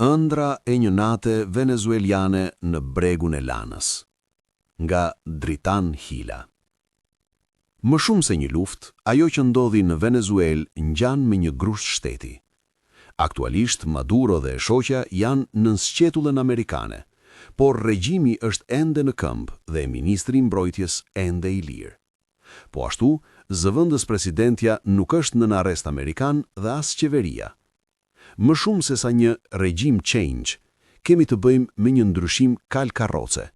Ëndra e një nate venezueliane në bregun e Lanës, nga Dritan Hila. Më shumë se një luftë, ajo që ndodhi në Venezuel ngjan me një grusht shteti. Aktualisht, Maduro dhe shoqja janë në sqetullën amerikane, por regjimi është ende në këmbë dhe ministri i mbrojtjes ende i lirë. Po ashtu, zëvendës presidentja nuk është nën arrest amerikan dhe as qeveria. Më shumë se sa një regjim change, kemi të bëjmë me një ndryshim kal karroce,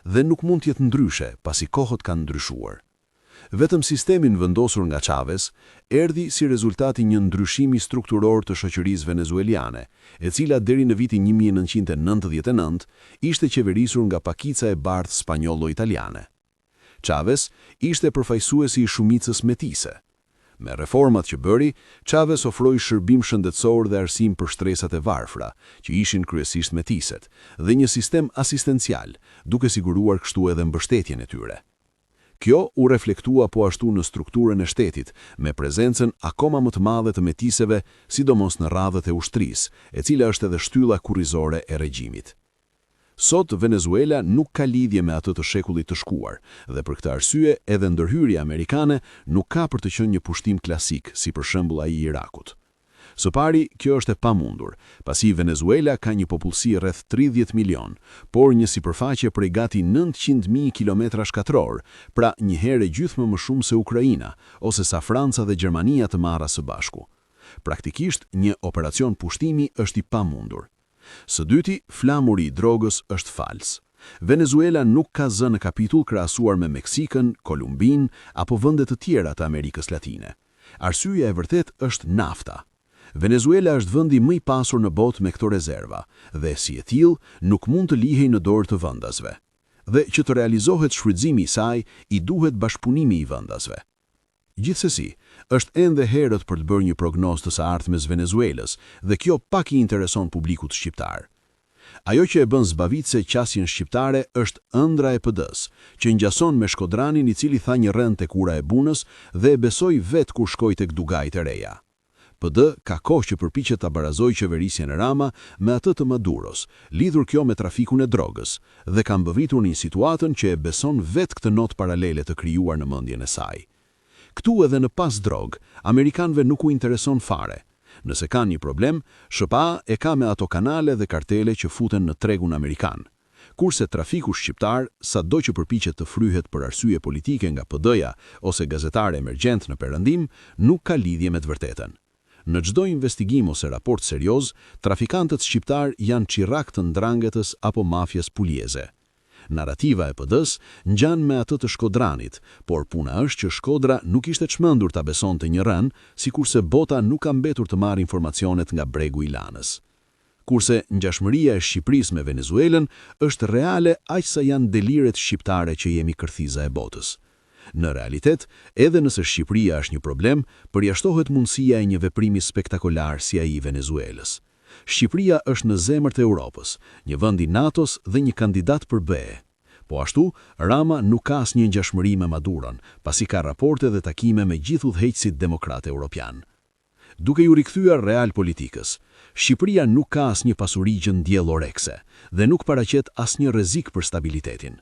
dhe nuk mund t'jetë ndryshe pasi kohët kanë ndryshuar. Vetëm sistemin vendosur nga Chavez erdhi si rezultati një ndryshimi strukturor të shoqërisë venezueliane, e cila deri në vitin 1999 ishte qeverisur nga pakica e bardhë spanjollo-italiane. Chavez ishte përfaqësuesi i shumicës metise. Me reformat që bëri, Chavez ofroi shërbim shëndetësor dhe arsim për shtresat e varfra, që ishin kryesisht metiset, dhe një sistem asistencial, duke siguruar kështu edhe mbështetjen e tyre. Kjo u reflektua po ashtu në strukturën e shtetit, me prezencën akoma më të madhe të metiseve, sidomos në radhët e ushtrisë, e cila është edhe shtylla kurrizore e regjimit. Sot, Venezuela nuk ka lidhje me atë të shekullit të shkuar, dhe për këtë arsye edhe ndërhyrja amerikane nuk ka për të qenë një pushtim klasik, si për shembull ai i Irakut. Së pari, kjo është e pamundur, pasi Venezuela ka një popullsi rreth 30 milion, por një sipërfaqe prej gati 900.000 km², pra një herë gjysmë më shumë se Ukraina, ose sa Franca dhe Gjermania të marra së bashku. Praktikisht, një operacion pushtimi është i pamundur. Së dyti, flamuri i drogës është fals. Venezuela nuk ka zënë në kapitull krahasuar me Meksikën, Kolumbin apo vende të tjera të Amerikës Latine. Arsyeja e vërtet është nafta. Venezuela është vendi më i pasur në botë me këto rezerva, dhe si e tillë nuk mund të lihej në dorë të vendasve. Dhe që të realizohet shfrytëzimi i saj, i duhet bashkëpunimi i vendasve. Gjithsesi, është ende herët për të bërë një prognozë të së ardhmes Venezuelës, dhe kjo pak i intereson publikut shqiptar. Ajo që e bën zbavitse qasjen shqiptare është ëndra e PD-s, që ngjason me Shkodranin i cili tha një rënd tek ura e bunës dhe e besoi vetë kur shkoi tek Dugajt e reja. PD ka kohë që përpiqet ta barazojë qeverisjen e Rama me atë të Maduros, lidhur kjo me trafikun e drogës, dhe ka mbëvitur një situatën që e beson vetë këtë notë paralele të krijuar në mendjen e saj. Këtu edhe në pas drog, amerikanëve nuk u intereson fare. Nëse kanë një problem, SHPA e ka me ato kanale dhe kartele që futen në tregun amerikan. Kurse trafiku shqiptar, sado që përpiqet të fryhet për arsye politike nga PD-ja ose gazetare emergjent në perëndim, nuk ka lidhje me të vërtetën. Në çdo investigim ose raport serioz, trafikantët shqiptar janë çirrak të ndrangetës apo mafjes pulieze. Narrativa e PD-s ngjan me atë të Shkodranit, por puna është që Shkodra nuk ishte çmendur ta besonte një rën, sikurse bota nuk ka mbetur të marrë informacionet nga bregu i Lanës. Kurse ngjashmëria e Shqipërisë me Venezuelën është reale aq sa janë deliret shqiptare që jemi kërthiza e botës. Në realitet, edhe nëse Shqipëria është një problem, përjashtohet mundësia e një veprimi spektakolar si ai i Venezuelës. Shqipëria është në zemër të Europës, një vend i NATO-s dhe një kandidat për BE. Po ashtu, Rama nuk ka asnjë ngjashmëri me Maduron, pasi ka raporte dhe takime me gjithë udhëheqësit demokratë europian. Duke ju rikthyer real politikës, Shqipëria nuk ka asnjë pasuri gjendjellorekse dhe nuk paraqet asnjë rrezik për stabilitetin.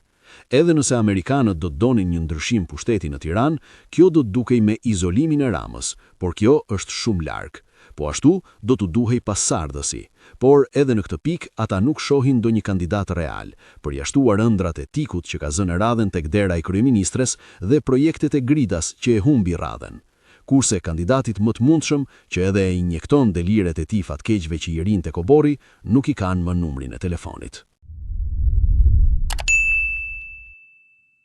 Edhe nëse amerikanët do të donin një ndryshim pushteti në Tiranë, kjo do të dukej me izolimin e Ramës, por kjo është shumë larg. Po ashtu, do të duhej pasardhësi, por edhe në këtë pikë ata nuk shohin ndonjë kandidat real, përjashtuar ëndrat e Tikut që ka zënë radhën tek dera e kryeministres dhe projektet e Gridas që e humbi radhën. Kurse kandidatit më të mundshëm, që edhe e injekton deliret e tij fatkeqëve që i rinë tek obori, nuk i kanë më numrin e telefonit.